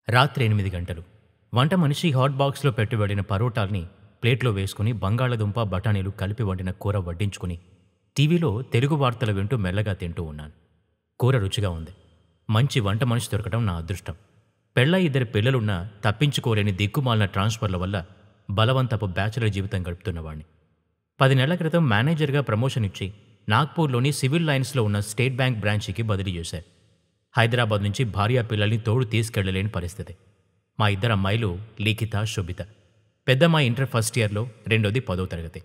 రాత్రి 8 గంటలు. వంట మనిషి హాట్ బాక్స్‌లో పెట్టిబడిన పరోటాల్ని ప్లేట్‌లో వేసుకుని బంగాళదుంప, బఠానీలు కలిపి వండిన కూర వడ్డించుకుని టీవీలో తెలుగు వార్తలు వింటూ మెల్లగా తింటూ ఉన్నాను. కూర రుచిగా ఉంది. మంచి వంట మనిషి దొరకడం నా అదృష్టం. పెళ్ళై 2 పిల్లలున్నా తప్పించుకోలేని దిక్కుమాలిన ట్రాన్స్‌ఫర్‌ల వల్ల బలవంతపు బ్యాచిలర్ జీవితం గడుపుతున్నవాణ్ణి. 10 నెలల క్రితం మేనేజర్‌గా ప్రమోషన్ ఇచ్చి నాగ్పూర్‌లోని సివిల్ లైన్స్‌లో ఉన్న స్టేట్ బ్యాంక్ బ్రాంచికి బదిలీ చేశారు. హైదరాబాద్ నుంచి భార్య పిల్లల్ని తోడు తీసుకెళ్లలేని పరిస్థితి. మా 2 అమ్మాయిలు లిఖిత, శోభిత. పెద్దమ్మాయి ఇంటర్ ఫస్ట్ ఇయర్లో, రెండోది 10వ తరగతి.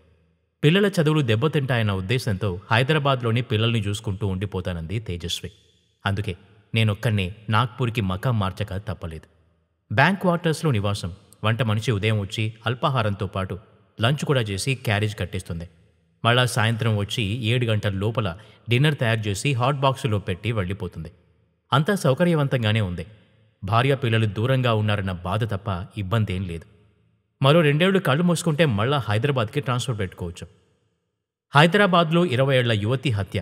పిల్లల చదువులు దెబ్బతింటాయన్న ఉద్దేశంతో హైదరాబాద్లోని పిల్లల్ని చూసుకుంటూ ఉండిపోతానంది తేజస్వి. అందుకే నేనొక్కనే నాగ్పూర్కి మకాం మార్చక తప్పలేదు. బ్యాంక్ క్వార్టర్స్లో నివాసం. వంట మనిషి ఉదయం వచ్చి అల్పాహారంతో పాటు లంచ్ కూడా చేసి క్యారేజ్ కట్టిస్తుంది. మళ్ళా సాయంత్రం వచ్చి 7 గంటల లోపల డిన్నర్ తయారు చేసి హాట్ బాక్సులో పెట్టి వెళ్ళిపోతుంది. అంతా సౌకర్యవంతంగానే ఉంది. భార్య పిల్లలు దూరంగా ఉన్నారన్న బాధ తప్ప ఇబ్బందేం లేదు. మరో 2 ఏళ్లు కళ్ళు మూసుకుంటే మళ్ళా హైదరాబాద్కి ట్రాన్స్ఫర్ పెట్టుకోవచ్చు. హైదరాబాద్లో 20 ఏళ్ల యువతి హత్య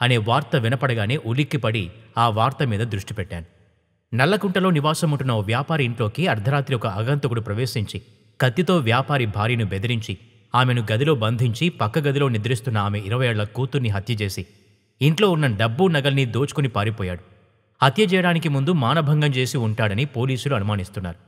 అనే వార్త వినపడగానే ఉలిక్కిపడి ఆ వార్త మీద దృష్టి పెట్టాను. నల్లకుంటలో నివాసం ఉంటున్న ఓ వ్యాపారి ఇంట్లోకి అర్ధరాత్రి ఒక ఆగంతకుడు ప్రవేశించి కత్తితో వ్యాపారి భార్యను బెదిరించి ఆమెను గదిలో బంధించి పక్క గదిలో నిద్రిస్తున్న ఆమె 20 ఏళ్ల కూతుర్ని హత్య చేసి ఇంట్లో ఉన్న డబ్బు నగల్ని దోచుకుని పారిపోయాడు. హత్య చేయడానికి ముందు మానభంగం చేసి ఉంటాడని పోలీసులు అనుమానిస్తున్నారు.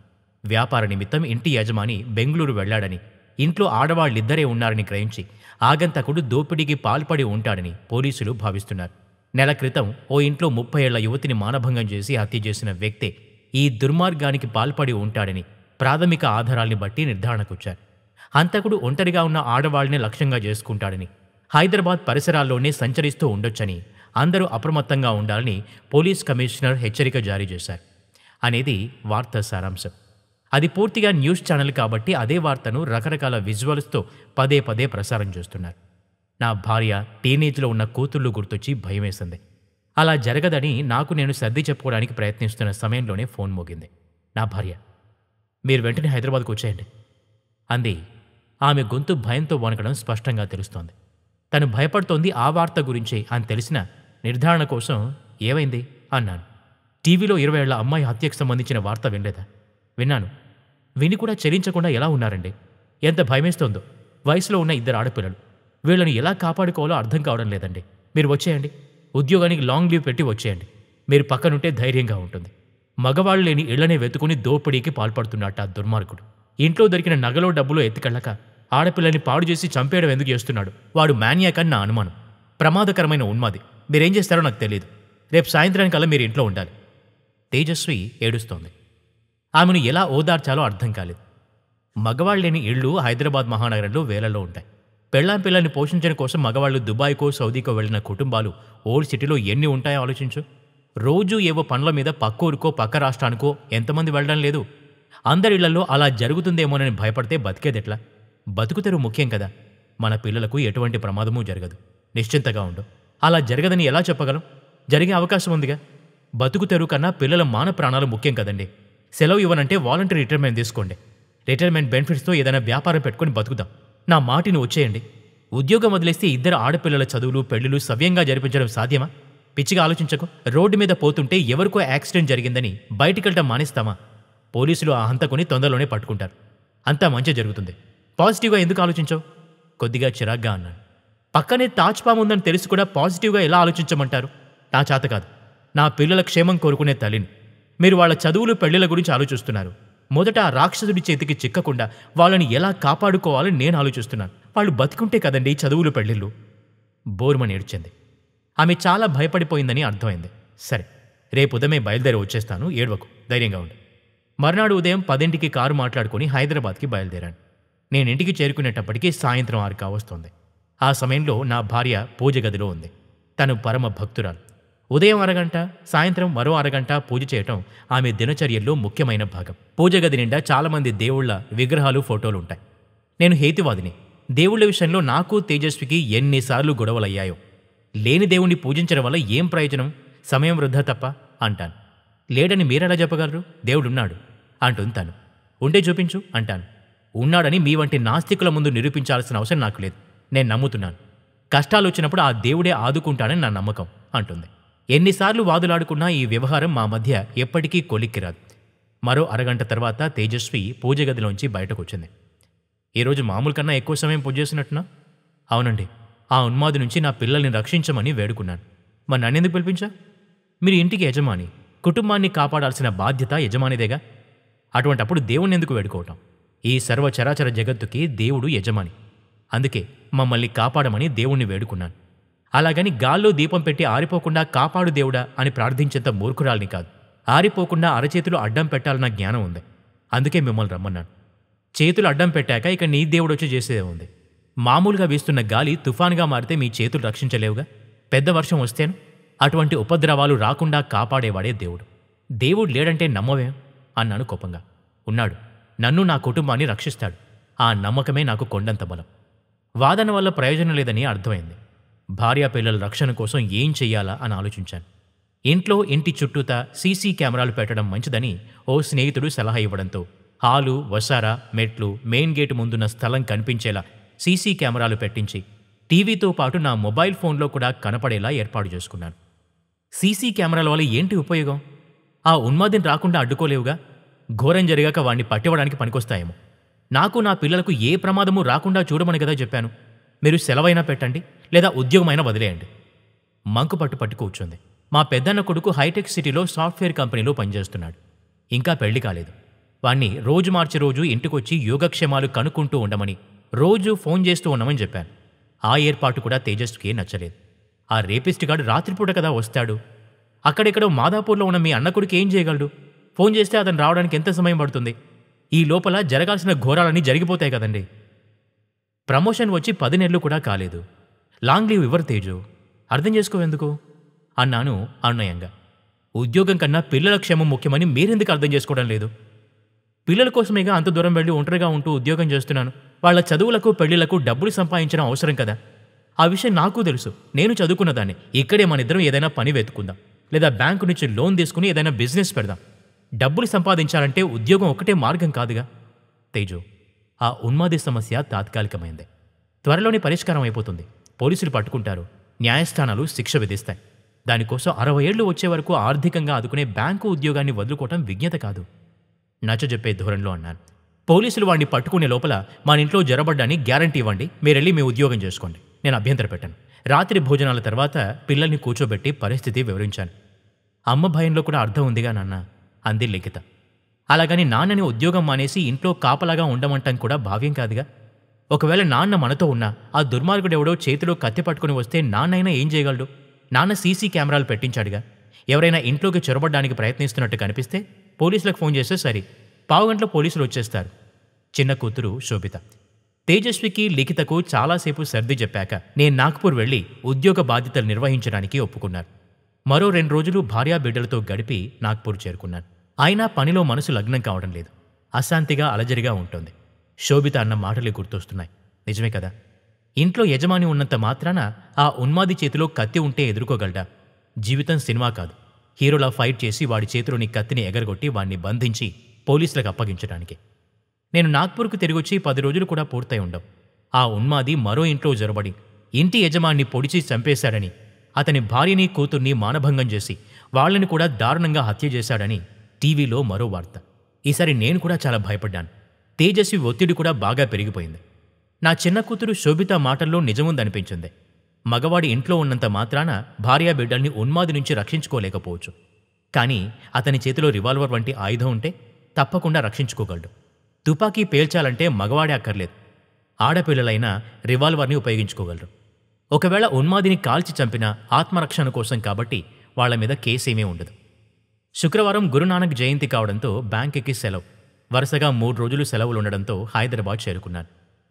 వ్యాపార నిమిత్తం ఇంటి యజమాని బెంగళూరు వెళ్లాడని, ఇంట్లో ఆడవాళ్లిద్దరే ఉన్నారని గ్రహించి ఆగంతకుడు దోపిడీకి పాల్పడి ఉంటాడని పోలీసులు భావిస్తున్నారు. నెల క్రితం ఓ ఇంట్లో 30 ఏళ్ల యువతిని మానభంగం చేసి హత్య చేసిన వ్యక్తే ఈ దుర్మార్గానికి పాల్పడి ఉంటాడని ప్రాథమిక ఆధారాల్ని బట్టి నిర్ధారణకొచ్చారు. హంతకుడు ఒంటరిగా ఉన్న ఆడవాళ్లనే లక్ష్యంగా చేసుకుంటాడని, హైదరాబాద్ పరిసరాల్లోనే సంచరిస్తూ ఉండొచ్చని అందరూ అప్రమత్తంగా ఉండాలని పోలీస్ కమిషనర్ హెచ్చరిక జారీ చేశారు అనేది వార్త సారాంశం. అది పూర్తిగా న్యూస్ ఛానల్ కాబట్టి అదే వార్తను రకరకాల విజువల్స్తో పదే పదే ప్రసారం చేస్తున్నారు. నా భార్య, టీనేజ్లో ఉన్న కూతుళ్ళు గుర్తొచ్చి భయమేసింది. అలా జరగదని నాకు నేను సర్ది చెప్పుకోవడానికి ప్రయత్నిస్తున్న సమయంలోనే ఫోన్ మోగింది. నా భార్య, మీరు వెంటనే హైదరాబాద్కు వచ్చేయండి అంది. ఆమె గొంతు భయంతో వణకడం స్పష్టంగా తెలుస్తోంది. తను భయపడుతోంది ఆ వార్త గురించే అని తెలిసిన నిర్ధారణ కోసం ఏమైంది అన్నాను. టీవీలో 20 ఏళ్ల అమ్మాయి హత్యకు సంబంధించిన వార్త వినలేదా? విన్నాను. విని కూడా చెలించకుండా ఎలా ఉన్నారండి? ఎంత భయమేస్తోందో. వయసులో ఉన్న 2 ఆడపిల్లలు. వీళ్ళని ఎలా కాపాడుకోవాలో అర్థం కావడం లేదండి. మీరు వచ్చేయండి. ఉద్యోగానికి లాంగ్ లీవ్ పెట్టి వచ్చేయండి. మీరు పక్కనుంటే ధైర్యంగా ఉంటుంది. మగవాళ్ళు లేని ఇళ్లనే వెతుకుని దోపిడీకి పాల్పడుతున్నట్ట ఆ దుర్మార్గుడు. ఇంట్లో దొరికిన నగలో డబ్బులో ఎత్తికెళ్ళక ఆడపిల్లని పాడు చేసి చంపేయడం ఎందుకు చేస్తున్నాడు? వాడు మాన్యాక్ అని నా అనుమానం. ప్రమాదకరమైన ఉన్మాది. మీరేం చేస్తారో నాకు తెలియదు. రేపు సాయంత్రానికల్లా మీరు ఇంట్లో ఉండాలి. తేజస్వి ఏడుస్తోంది. ఆమెను ఎలా ఓదార్చాలో అర్థం కాలేదు. మగవాళ్ళు లేని ఇళ్ళు హైదరాబాద్ మహానగరంలో వేలలో ఉంటాయి. పెళ్ళాం పిల్లల్ని పోషించడం కోసం మగవాళ్ళు దుబాయ్కో, సౌదీకో వెళ్లిన కుటుంబాలు ఓల్డ్ సిటీలో ఎన్ని ఉంటాయో ఆలోచించు. రోజూ ఏవో పనుల మీద పక్కూరుకో, పక్క రాష్ట్రానికో ఎంతమంది వెళ్ళడం లేదు? అందరి ఇళ్లలో అలా జరుగుతుందేమోనని భయపడితే బతికేదెట్లా? బతుకుతెరువు ముఖ్యం కదా. మన పిల్లలకు ఎటువంటి ప్రమాదమూ జరగదు. నిశ్చింతగా ఉండు. అలా జరగదని ఎలా చెప్పగలం? జరిగే అవకాశం ఉందిగా. బతుకు తెరువు కన్నా పిల్లల మాన ప్రాణాలు ముఖ్యం కదండి. సెలవు ఇవ్వనంటే వాలంటరీ రిటైర్మెంట్ తీసుకోండి. రిటైర్మెంట్ బెనిఫిట్స్తో ఏదైనా వ్యాపారం పెట్టుకుని బతుకుదాం. నా మాటిని వచ్చేయండి. ఉద్యోగం వదిలేస్తే 2 ఆడపిల్లల చదువులు, పెళ్లిళ్ళు సవ్యంగా జరిపించడం సాధ్యమా? పిచ్చిగా ఆలోచించకు. రోడ్డు మీద పోతుంటే ఎవరికో యాక్సిడెంట్ జరిగిందని బయటికెళ్ళటం మానేస్తామా? పోలీసులు ఆ హంతకుని తొందరలోనే పట్టుకుంటారు. అంతా మంచి జరుగుతుంది. పాజిటివ్గా ఎందుకు ఆలోచించవు? కొద్దిగా చిరాగ్గా అన్నాను. పక్కనే తాజ్పాము ఉందని తెలిసి కూడా పాజిటివ్గా ఎలా ఆలోచించమంటారు? నా చేత కాదు. నా పిల్లల క్షేమం కోరుకునే తల్లిని. మీరు వాళ్ళ చదువులు, పెళ్లిళ్ళ గురించి ఆలోచిస్తున్నారు. మొదట ఆ రాక్షసుడి చేతికి చిక్కకుండా వాళ్ళని ఎలా కాపాడుకోవాలని నేను ఆలోచిస్తున్నాను. వాళ్ళు బతికుంటే కదండి చదువులు, పెళ్లిళ్ళు. బోర్మని ఏడ్చింది. ఆమె చాలా భయపడిపోయిందని అర్థమైంది. సరే, రేపు ఉదయమే బయలుదేరి వచ్చేస్తాను. ఏడవకు, ధైర్యంగా ఉండు. మర్నాడు ఉదయం 10ంటికి కారు మాట్లాడుకుని హైదరాబాద్కి బయలుదేరాను. నేనింటికి చేరుకునేటప్పటికీ సాయంత్రం 6 కావస్తోంది. ఆ సమయంలో నా భార్య పూజ గదిలో ఉంది. తను పరమ భక్తురాలు. ఉదయం అరగంట, సాయంత్రం మరో అరగంట పూజ చేయటం ఆమె దినచర్యల్లో ముఖ్యమైన భాగం. పూజ గది నిండా చాలామంది దేవుళ్ల విగ్రహాలు, ఫోటోలు ఉంటాయి. నేను హేతువాదిని. దేవుళ్ల విషయంలో నాకు, తేజస్వికి ఎన్నిసార్లు గొడవలయ్యాయో. లేని దేవుణ్ణి పూజించడం వల్ల ఏం ప్రయోజనం? సమయం వృధా తప్ప అంటాను. లేడని మీరెలా చెప్పగలరు? దేవుడున్నాడు అంటుంది తను. ఉంటే చూపించు అంటాను. ఉన్నాడని మీ వంటి నాస్తికుల ముందు నిరూపించాల్సిన అవసరం నాకు లేదు. నేను నమ్ముతున్నాను. కష్టాలు వచ్చినప్పుడు ఆ దేవుడే ఆదుకుంటాడని నా నమ్మకం అంటుంది. ఎన్నిసార్లు వాదులాడుకున్నా ఈ వ్యవహారం మా మధ్య ఎప్పటికీ కొలిక్కిరాదు. మరో అరగంట తర్వాత తేజస్వి పూజ గదిలోంచి బయటకొచ్చింది. ఈరోజు మామూలు కన్నా ఎక్కువ సమయం పూజ చేసినట్టునా? అవునండి. ఆ ఉన్మాది నుంచి నా పిల్లల్ని రక్షించమని వేడుకున్నాను. మరి నన్నెందుకు పిలిపించా? మీరు ఇంటికి యజమాని, కుటుంబాన్ని కాపాడాల్సిన బాధ్యత యజమానిదేగా. అటువంటప్పుడు దేవుణ్ణి ఎందుకు వేడుకోవటం? ఈ సర్వచరాచర జగత్తుకి దేవుడు యజమాని. అందుకే మమ్మల్ని కాపాడమని దేవుణ్ణి వేడుకున్నాను. అలాగని గాల్లో దీపం పెట్టి ఆరిపోకుండా కాపాడు దేవుడా అని ప్రార్థించేంత మూర్ఖురాల్ని కాదు. ఆరిపోకుండా అరచేతులు అడ్డం పెట్టాలన్న జ్ఞానం ఉంది. అందుకే మిమ్మల్ని రమ్మన్నాను. చేతులు అడ్డం పెట్టాక ఇక నీ దేవుడొచ్చి చేసేదే ఉంది. మామూలుగా వీస్తున్న గాలి తుఫాన్గా మారితే మీ చేతులు రక్షించలేవుగా. పెద్ద వర్షం వస్తేను అటువంటి ఉపద్రవాలు రాకుండా కాపాడేవాడే దేవుడు. దేవుడు లేడంటే నమ్మవేం అన్నాను కోపంగా. ఉన్నాడు. నన్ను నా కుటుంబాన్ని రక్షిస్తాడు. ఆ నమ్మకమే నాకు కొండంత బలం. వాదన వల్ల ప్రయోజనం లేదని అర్థమైంది. భార్యాపిల్లల రక్షణ కోసం ఏం చెయ్యాలా అని ఆలోచించాను. ఇంట్లో ఇంటి చుట్టూతా సీసీ కెమెరాలు పెట్టడం మంచిదని ఓ స్నేహితుడు సలహా ఇవ్వడంతో హాలు, వసారా, మెట్లు, మెయిన్ గేటు ముందున్న స్థలం కనిపించేలా సీసీ కెమెరాలు పెట్టించి టీవీతో పాటు నా మొబైల్ ఫోన్లో కూడా కనపడేలా ఏర్పాటు చేసుకున్నాను. సీసీ కెమెరాల వల్ల ఏంటి ఉపయోగం? ఆ ఉన్మాదిని రాకుండా అడ్డుకోలేవుగా. ఘోరం జరిగాక వాణ్ణి పట్టివ్వడానికి పనికొస్తాయేమో. నాకు నా పిల్లలకు ఏ ప్రమాదము రాకుండా చూడమని కదా చెప్పాను. మీరు సెలవైనా పెట్టండి, లేదా ఉద్యోగమైనా వదిలేయండి. మంకు పట్టు కూర్చుంది. మా పెద్దన్న కొడుకు హైటెక్ సిటీలో సాఫ్ట్వేర్ కంపెనీలో పనిచేస్తున్నాడు. ఇంకా పెళ్లి కాలేదు. వాణ్ణి రోజు మార్చి రోజు ఇంటికొచ్చి యోగక్షేమాలు కనుక్కుంటూ ఉండమని, రోజు ఫోన్ చేస్తూ ఉండమని చెప్పాను. ఆ ఏర్పాటు కూడా తేజస్వికి నచ్చలేదు. ఆ రేపిస్ట్ గాడు రాత్రిపూట కదా వస్తాడు. అక్కడెక్కడో మాదాపూర్లో ఉన్న మీ అన్న కొడుకు ఏం చేయగలడు? ఫోన్ చేస్తే అతను రావడానికి ఎంత సమయం పడుతుంది? ఈ లోపల జరగాల్సిన ఘోరాలన్నీ జరిగిపోతాయి కదండి. ప్రమోషన్ వచ్చి 10 నెలలు కూడా కాలేదు. లాంగ్ లీవ్ ఇవ్వరు తేజు. అర్థం చేసుకోవెందుకు అన్నాను అన్నయంగా. ఉద్యోగం కన్నా పిల్లల క్షేమం ముఖ్యమని మీరెందుకు అర్థం చేసుకోవడం లేదు? పిల్లల కోసమేగా అంత దూరం వెళ్ళి ఒంటరిగా ఉంటూ ఉద్యోగం చేస్తున్నాను. వాళ్ల చదువులకు పెళ్లిళ్లకు డబ్బులు సంపాదించడం అవసరం కదా. ఆ విషయం నాకు తెలుసు. నేను చదువుకున్నదాన్ని. ఇక్కడే మనిద్దరం ఏదైనా పని వెతుకుందాం, లేదా బ్యాంకు నుంచి లోన్ తీసుకుని ఏదైనా బిజినెస్ పెడదాం. డబ్బులు సంపాదించాలంటే ఉద్యోగం ఒకటే మార్గం కాదుగా. తేజు, ఆ ఉన్మాది సమస్య తాత్కాలికమైంది. త్వరలోనే పరిష్కారం అయిపోతుంది. పోలీసులు పట్టుకుంటారు, న్యాయస్థానాలు శిక్ష విధిస్తాయి. దానికోసం 60 ఏళ్లు వచ్చే వరకు ఆర్థికంగా ఆదుకునే బ్యాంకు ఉద్యోగాన్ని వదులుకోవటం విజ్ఞత కాదు. నచ్చజెప్పే ధోరణిలో అన్నాను. పోలీసులు వాడిని పట్టుకునే లోపల మన ఇంట్లో జరబడ్డాన్ని గ్యారంటీ ఇవ్వండి, మీరెళ్ళి మీ ఉద్యోగం చేసుకోండి. నేను అభ్యంతర పెట్టాను. రాత్రి భోజనాల తర్వాత పిల్లల్ని కూర్చోబెట్టి పరిస్థితి వివరించాను. అమ్మ భయంలో కూడా అర్థం ఉందిగా నాన్న అంది లిఖిత. అలాగని నాన్నని ఉద్యోగం మానేసి ఇంట్లో కాపలాగా ఉండమంటాం కూడా భావ్యం కాదుగా. ఒకవేళ నాన్న మనతో ఉన్నా ఆ దుర్మార్గుడెవడో చేతిలో కత్తి పట్టుకుని వస్తే నాన్నైనా ఏం చేయగలడు? నాన్న సీసీ కెమెరాలు పెట్టించాడుగా. ఎవరైనా ఇంట్లోకి చొరబడ్డానికి ప్రయత్నిస్తున్నట్టు కనిపిస్తే పోలీసులకు ఫోన్ చేస్తే సరి, పావుగంటలో పోలీసులు వచ్చేస్తారు. చిన్న కూతురు శోభిత. తేజస్వికి, లిఖితకు చాలాసేపు సర్ది చెప్పాక నేను నాగ్పూర్ వెళ్లి ఉద్యోగ బాధ్యతలు నిర్వహించడానికి ఒప్పుకున్నారు. మరో 2 రోజులు భార్యాబిడ్డలతో గడిపి నాగ్పూర్ చేరుకున్నాను. అయినా పనిలో మనసు లగ్నం కావడం లేదు. అశాంతిగా అలజడిగా ఉంటుంది. శోభిత అన్న మాటలే గుర్తొస్తున్నాయి. నిజమే కదా. ఇంట్లో యజమాని ఉన్నంత మాత్రాన ఆ ఉన్మాది చేతిలో కత్తి ఉంటే ఎదుర్కోగలడా? జీవితం సినిమా కాదు. హీరోలా ఫైట్ చేసి వాడి చేతిలోని కత్తిని ఎగరగొట్టి వాణ్ణి బంధించి పోలీసులకు అప్పగించడానికి. నేను నాగ్పూర్కు తిరిగొచ్చి 10 రోజులు కూడా పూర్తయి ఉండవు. ఆ ఉన్మాది మరో ఇంట్లో జొరబడి ఇంటి యజమాన్ని పొడిచి చంపేశాడని, అతని భార్యని, కూతుర్ని మానభంగం చేసి వాళ్లని కూడా దారుణంగా హత్య చేశాడని టీవీలో మరో వార్త. ఈసారి నేను కూడా చాలా భయపడ్డాను. తేజస్వి ఒత్తిడి కూడా బాగా పెరిగిపోయింది. నా చిన్న కూతురు శోభిత మాటల్లో నిజముందనిపించింది. మగవాడి ఇంట్లో ఉన్నంత మాత్రాన భార్యాబిడ్డల్ని ఉన్మాది నుంచి రక్షించుకోలేకపోవచ్చు. కానీ అతని చేతిలో రివాల్వర్ వంటి ఆయుధం ఉంటే తప్పకుండా రక్షించుకోగలడు. తుపాకీ పేల్చాలంటే మగవాడే అక్కర్లేదు. ఆడపిల్లలైనా రివాల్వర్ని ఉపయోగించుకోగలరు. ఒకవేళ ఉన్మాదిని కాల్చి చంపినా ఆత్మరక్షణ కోసం కాబట్టి వాళ్ల మీద కేసేమీ ఉండదు. శుక్రవారం గురునానక్ జయంతి కావడంతో బ్యాంకుకి సెలవు. వరుసగా 3 రోజులు సెలవులుండడంతో హైదరాబాద్ చేరుకున్నాను.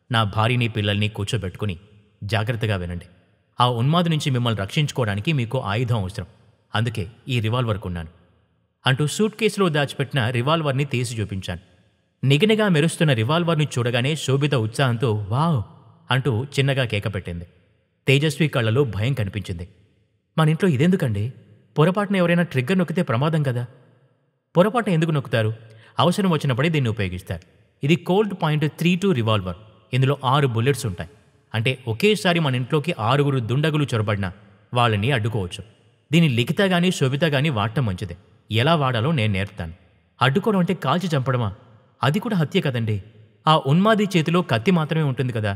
నా భార్యని, పిల్లల్ని కూర్చోబెట్టుకుని, జాగ్రత్తగా వినండి. ఆ ఉన్మాది నుంచి మిమ్మల్ని రక్షించుకోవడానికి మీకు ఆయుధం అవసరం. అందుకే ఈ రివాల్వర్ కొన్నాను అంటూ సూట్ కేసులో దాచిపెట్టిన రివాల్వర్ని తీసి చూపించాను. నిగనిగా మెరుస్తున్న రివాల్వర్ని చూడగానే శోభిత ఉత్సాహంతో వావ్ అంటూ చిన్నగా కేకపెట్టింది. తేజస్వి కళ్ళలో భయం కనిపించింది. మన ఇంట్లో ఇదెందుకండి? పొరపాటున ఎవరైనా ట్రిగ్గర్ నొక్కితే ప్రమాదం కదా. పొరపాటున ఎందుకు నొక్కుతారు? అవసరం వచ్చినప్పుడే దీన్ని ఉపయోగిస్తారు. ఇది కోల్ట్ పాయింట్ 32 రివాల్వర్. ఇందులో 6 బుల్లెట్స్ ఉంటాయి. అంటే ఒకేసారి మన ఇంట్లోకి 6 దుండగులు చొరబడినా వాళ్ళని అడ్డుకోవచ్చు. దీన్ని లిఖిత గానీ శోభిత గానీ వాడటం మంచిదే. ఎలా వాడాలో నేను నేర్పుతాను. అడ్డుకోవడం అంటే కాల్చి చంపడమా? అది కూడా హత్య కదండి. ఆ ఉన్మాది చేతిలో కత్తి మాత్రమే ఉంటుంది కదా.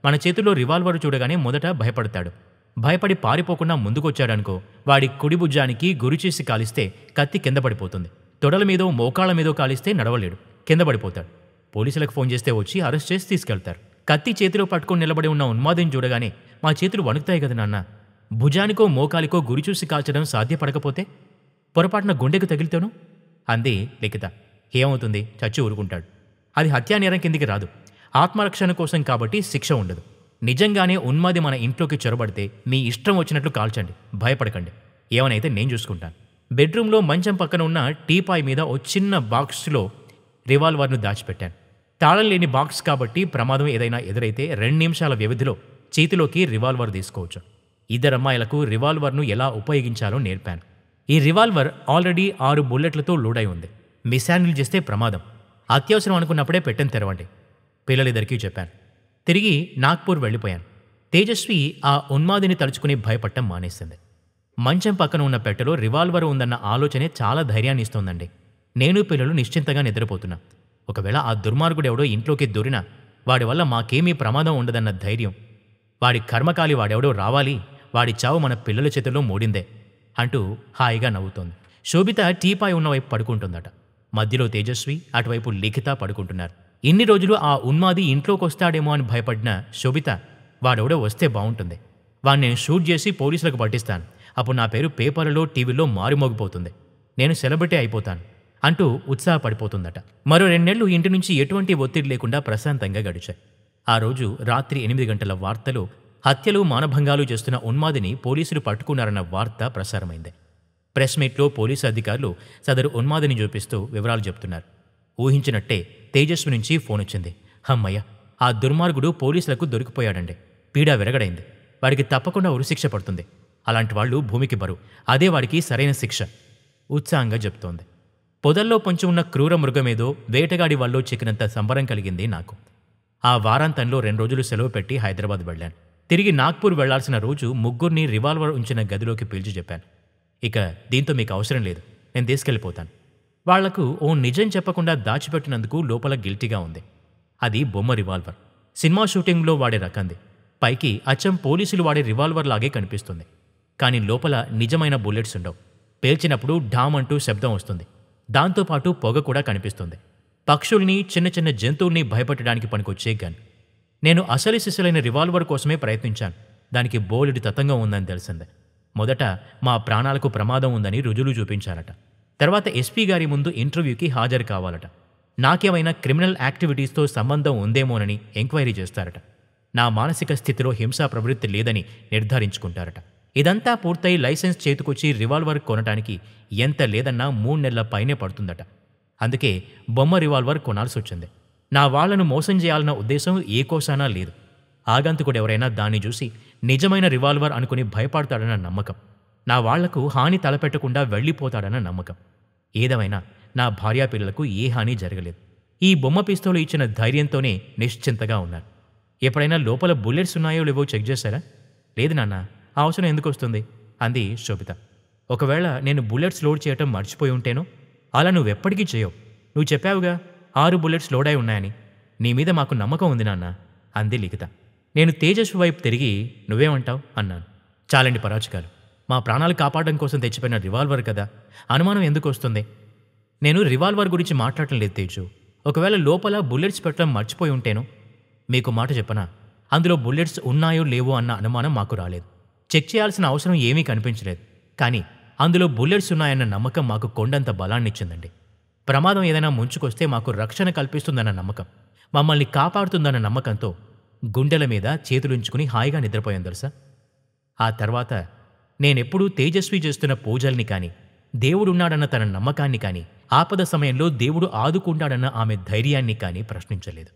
మన చేతిలో రివాల్వర్ చూడగానే మొదట భయపడతాడు. భయపడి పారిపోకుండా ముందుకొచ్చాడనుకో, వాడి కుడి భుజానికి గురిచేసి కాలిస్తే కత్తి కింద పడిపోతుంది. తొడల మీదో మోకాళ్ళ మీదో కాలిస్తే నడవలేడు, కింద పడిపోతాడు. పోలీసులకు ఫోన్ చేస్తే వచ్చి అరెస్ట్ చేసి తీసుకెళ్తారు. కత్తి చేతిలో పట్టుకొని నిలబడి ఉన్న ఉన్మాదిని చూడగానే మా చేతులు వణుకుతాయి కదా నాన్న. భుజానికో మోకాలికో గురిచూసి కాల్చడం సాధ్యపడకపోతే పొరపాటున గుండెకు తగిలితేను అంది లిఖిత. ఏమవుతుంది, చచ్చి ఊరుకుంటాడు. అది హత్యానేరం కిందికి రాదు. ఆత్మరక్షణ కోసం కాబట్టి శిక్ష ఉండదు. నిజంగానే ఉన్మాది మన ఇంట్లోకి చొరబడితే మీ ఇష్టం వచ్చినట్లు కాల్చండి, భయపడకండి. ఏమనైతే నేను చూసుకుంటాను. బెడ్రూమ్లో మంచం పక్కన ఉన్న టీపాయ్ మీద ఓ చిన్న బాక్స్లో రివాల్వర్ను దాచిపెట్టాను. తాళం లేని బాక్స్ కాబట్టి ప్రమాదం ఏదైనా ఎదురైతే 2 నిమిషాల వ్యవధిలో చేతిలోకి రివాల్వర్ తీసుకోవచ్చు. ఇద్దరమ్మాయిలకు రివాల్వర్ను ఎలా ఉపయోగించాలో నేర్పాను. ఈ రివాల్వర్ ఆల్రెడీ 6 బుల్లెట్లతో లోడై ఉంది. మిస్హ్యాండిల్ చేస్తే ప్రమాదం. అత్యవసరం అనుకున్నప్పుడే పెట్టెను తెరవండి. పిల్లలిద్దరికీ చెప్పాను. తిరిగి నాగ్పూర్ వెళ్ళిపోయాను. తేజస్వి ఆ ఉన్మాదిని తలుచుకుని భయపడటం మానేసింది. మంచం పక్కన ఉన్న పెట్టెలో రివాల్వర్ ఉందన్న ఆలోచనే చాలా ధైర్యాన్ని ఇస్తోందండి. నేను పిల్లలు నిశ్చింతగా నిద్రపోతున్నా. ఒకవేళ ఆ దుర్మార్గుడెవడో ఇంట్లోకి దూరినా వాడి వల్ల మాకేమీ ప్రమాదం ఉండదన్న ధైర్యం, వాడి కర్మకాలి వాడెవడో రావాలి, వాడి చావు మన పిల్లల చేతుల్లో మూడిందే అంటూ హాయిగా నవ్వుతోంది. శోభిత టీపాయ్ ఉన్నవైపు పడుకుంటుందట. మధ్యలో తేజస్వి, అటువైపు లిఖిత పడుకుంటున్నారు. ఇన్ని రోజులు ఆ ఉన్మాది ఇంట్లోకొస్తాడేమో అని భయపడిన శోభిత, వాడెవడో వస్తే బాగుంటుంది, వాడిని నేను షూట్ చేసి పోలీసులకు పట్టిస్తాను, అప్పుడు నా పేరు పేపర్లలో టీవీలో మారుమోగిపోతుంది, నేను సెలబ్రిటీ అయిపోతాను అంటూ ఉత్సాహపడిపోతుందట. మరో 2 నెలలు ఇంటి నుంచి ఎటువంటి ఒత్తిడి లేకుండా ప్రశాంతంగా గడిచాయి. ఆ రోజు రాత్రి 8 గంటల వార్తలో హత్యలు మానభంగాలు చేస్తున్న ఉన్మాదిని పోలీసులు పట్టుకున్నారన్న వార్త ప్రసారమైంది. ప్రెస్ మీట్లో పోలీసు అధికారులు సదరు ఉన్మాదిని చూపిస్తూ వివరాలు చెప్తున్నారు. ఊహించినట్టే తేజస్వి నుంచి ఫోన్ వచ్చింది. హమ్మయ్య, ఆ దుర్మార్గుడు పోలీసులకు దొరికిపోయాడండి. పీడా విరగడైంది. వాడికి తప్పకుండా ఉరిశిక్ష పడుతుంది. అలాంటి వాళ్ళు భూమికి బరువు. అదే వాడికి సరైన శిక్ష ఉత్సాహంగా చెప్తోంది. పొదల్లో పొంచి ఉన్న క్రూర మృగమేదో వేటగాడి వల్లో చిక్కినంత సంబరం కలిగింది నాకు. ఆ వారాంతంలో 2 రోజులు సెలవు పెట్టి హైదరాబాద్ వెళ్ళాను. తిరిగి నాగ్పూర్ వెళ్లాల్సిన రోజు ముగ్గురిని రివాల్వర్ ఉంచిన గదిలోకి పిలిచి చెప్పాను. ఇక దీంతో మీకు అవసరం లేదు, నేను తీసుకెళ్ళిపోతాను. వాళ్లకు ఓ నిజం చెప్పకుండా దాచిపెట్టినందుకు లోపల గిల్టీగా ఉంది. అది బొమ్మ రివాల్వర్. సినిమా షూటింగ్లో వాడే రకంది. పైకి అచ్చం పోలీసులు వాడే రివాల్వర్ లాగే కనిపిస్తుంది. కానీ లోపల నిజమైన బుల్లెట్స్ ఉండవు. పేల్చినప్పుడు ఢామ్ అంటూ శబ్దం వస్తుంది. దాంతోపాటు పొగ కూడా కనిపిస్తుంది. పక్షుల్ని, చిన్న చిన్న జంతువుల్ని భయపెట్టడానికి పనికొచ్చే గన్. నేను అసలు సిసలైన రివాల్వర్ కోసమే ప్రయత్నించాను. దానికి బోలెడు తతంగం ఉందని తెలిసిందే. మొదట మా ప్రాణాలకు ప్రమాదం ఉందని రుజువులు చూపించారట. తర్వాత ఎస్పీ గారి ముందు ఇంటర్వ్యూకి హాజరు కావాలట. నాకేమైనా క్రిమినల్ యాక్టివిటీస్తో సంబంధం ఉందేమోనని ఎంక్వైరీ చేస్తారట. నా మానసిక స్థితిలో హింసా ప్రవృత్తి లేదని నిర్ధారించుకుంటారట. ఇదంతా పూర్తయి లైసెన్స్ చేతికొచ్చి రివాల్వర్ కొనటానికి ఎంత లేదన్నా 3 నెలల పైనే పడుతుందట. అందుకే బొమ్మ రివాల్వర్ కొనాల్సి వచ్చింది. నా వాళ్లను మోసం చేయాలన్న ఉద్దేశం ఏ కోసానా లేదు. ఆగంతుకుడెవరైనా దాన్ని చూసి నిజమైన రివాల్వర్ అనుకుని భయపడతాడన్న నమ్మకం. నా వాళ్లకు హాని తలపెట్టకుండా వెళ్ళిపోతాడన్న నమ్మకం. ఏదేమైనా నా భార్యాపిల్లలకు ఏ హాని జరగలేదు. ఈ బొమ్మ పిస్తోలు ఇచ్చిన ధైర్యంతోనే నిశ్చింతగా ఉన్నారు. ఎప్పుడైనా లోపల బుల్లెట్స్ ఉన్నాయో లేవో చెక్ చేశారా? లేదు నాన్న, ఆ అవసరం ఎందుకు వస్తుంది అంది శోభిత. ఒకవేళ నేను బుల్లెట్స్ లోడ్ చేయటం మర్చిపోయి ఉంటేనో? అలా నువ్వెప్పటికీ చేయవు. నువ్వు చెప్పావుగా 6 బుల్లెట్స్ లోడ్ అయి ఉన్నాయని. నీ మీద మాకు నమ్మకం ఉంది నాన్న అంది లిఖిత. నేను తేజస్వి వైపు తిరిగి నువ్వేమంటావు అన్నాను. చాలండి పరాచకాలు. మా ప్రాణాలు కాపాడడం కోసం తెచ్చిపోయిన రివాల్వర్ కదా, అనుమానం ఎందుకు వస్తుంది? నేను రివాల్వర్ గురించి మాట్లాడటం లేదు తేజు. ఒకవేళ లోపల బుల్లెట్స్ పెట్టడం మర్చిపోయి ఉంటేనో? మీకు మాట చెప్పనా, అందులో బుల్లెట్స్ ఉన్నాయో లేవో అన్న అనుమానం మాకు రాలేదు. చెక్ చేయాల్సిన అవసరం ఏమీ కనిపించలేదు. కానీ అందులో బుల్లెట్స్ ఉన్నాయన్న నమ్మకం మాకు కొండంత బలాన్నిచ్చిందండి. ప్రమాదం ఏదైనా ముంచుకొస్తే మాకు రక్షణ కల్పిస్తుందన్న నమ్మకం, మమ్మల్ని కాపాడుతుందన్న నమ్మకంతో గుండెల మీద చేతులుంచుకుని హాయిగా నిద్రపోయాం తెలుసా. ఆ తర్వాత నేనెప్పుడూ తేజస్వి చేస్తున్న పూజల్ని కానీ, దేవుడున్నాడన్న తన నమ్మకాన్ని కానీ, ఆపద సమయంలో దేవుడు ఆదుకుంటాడన్న ఆమె ధైర్యాన్ని కానీ ప్రశ్నించలేదు.